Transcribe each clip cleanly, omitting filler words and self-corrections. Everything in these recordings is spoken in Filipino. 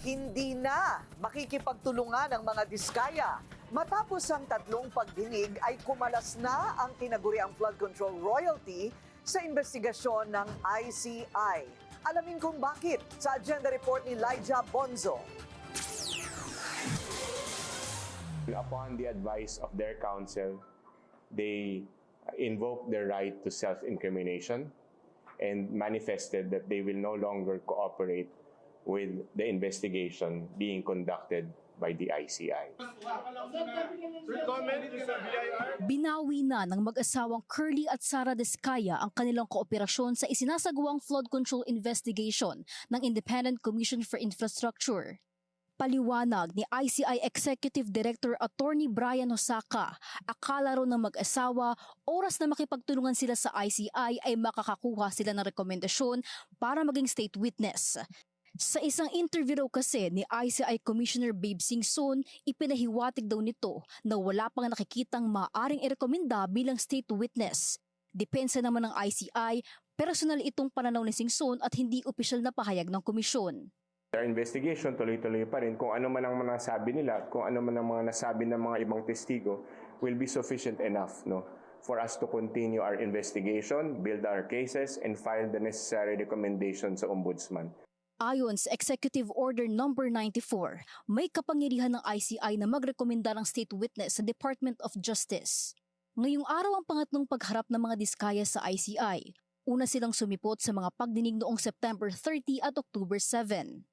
hindi na makikipagtulungan ang mga diskaya. Matapos ang tatlong pagdinig ay kumalas na ang tinaguriang flood control royalty sa investigasyon ng ICI. Alamin kung bakit sa agenda report ni Elijah Bonzo. Upon the advice of their counsel, they invoked their right to self-incrimination and manifested that they will no longer cooperate with the investigation being conducted by the ICI. Binawi na ng mag-asawang Curly at Sara Diskaya ang kanilang kooperasyon sa isinasagawang flood control investigation ng Independent Commission for Infrastructure. Paliwanag ni ICI Executive Director Attorney Brian Hosaka, akala raw ng mag-asawa oras na makipagtulungan sila sa ICI ay makakakuha sila ng rekomendasyon para maging state witness. Sa isang interview raw kasi ni ICI Commissioner Babe Singson, ipinahiwatig daw nito na wala pang nakikitang maaaring irekomenda bilang state witness. Depensa naman ng ICI, personal itong pananaw ni Singson at hindi opisyal na pahayag ng komisyon. Our investigation tuloy-tuloy pa rin. Kung ano man ang mga nasabi nila, kung ano man ang mga nasabi ng mga ibang testigo will be sufficient enough for us to continue our investigation, build our cases, and file the necessary recommendations sa Ombudsman. Ayon sa Executive Order No. 94, may kapangyarihan ng ICI na magrekomenda ng state witness sa Department of Justice. Ngayong araw ang pangatlong pagharap ng mga diskaya sa ICI. Una silang sumipot sa mga pagdinig noong September 30 at October 7.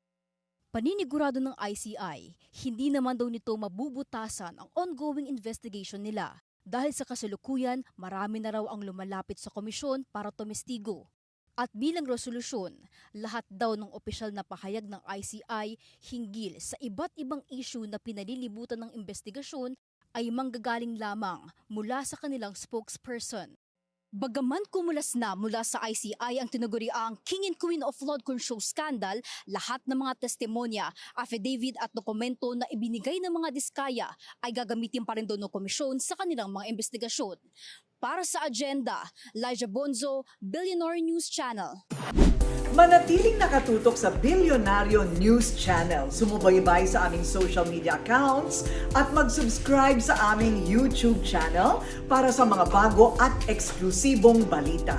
Paninigurado ng ICI, hindi naman daw nito mabubutasan ang ongoing investigation nila dahil sa kasalukuyan marami na raw ang lumalapit sa komisyon para tumestigo. At bilang resolusyon, lahat daw ng opisyal na pahayag ng ICI hinggil sa iba't ibang issue na pinalilibutan ng investigasyon ay manggagaling lamang mula sa kanilang spokesperson. Bagaman kumulas na mula sa ICI ang tinaguriang King and Queen of Flood Control Scandal, lahat ng mga testimonya, affidavit at dokumento na ibinigay ng mga diskaya ay gagamitin pa rin doon ng komisyon sa kanilang mga investigasyon. Para sa agenda, Elijah Bonzo, Billionaire News Channel. Manatiling nakatutok sa Billionaire News Channel. Sumubaybay sa aming social media accounts at mag-subscribe sa aming YouTube channel para sa mga bago at eksklusibong balita.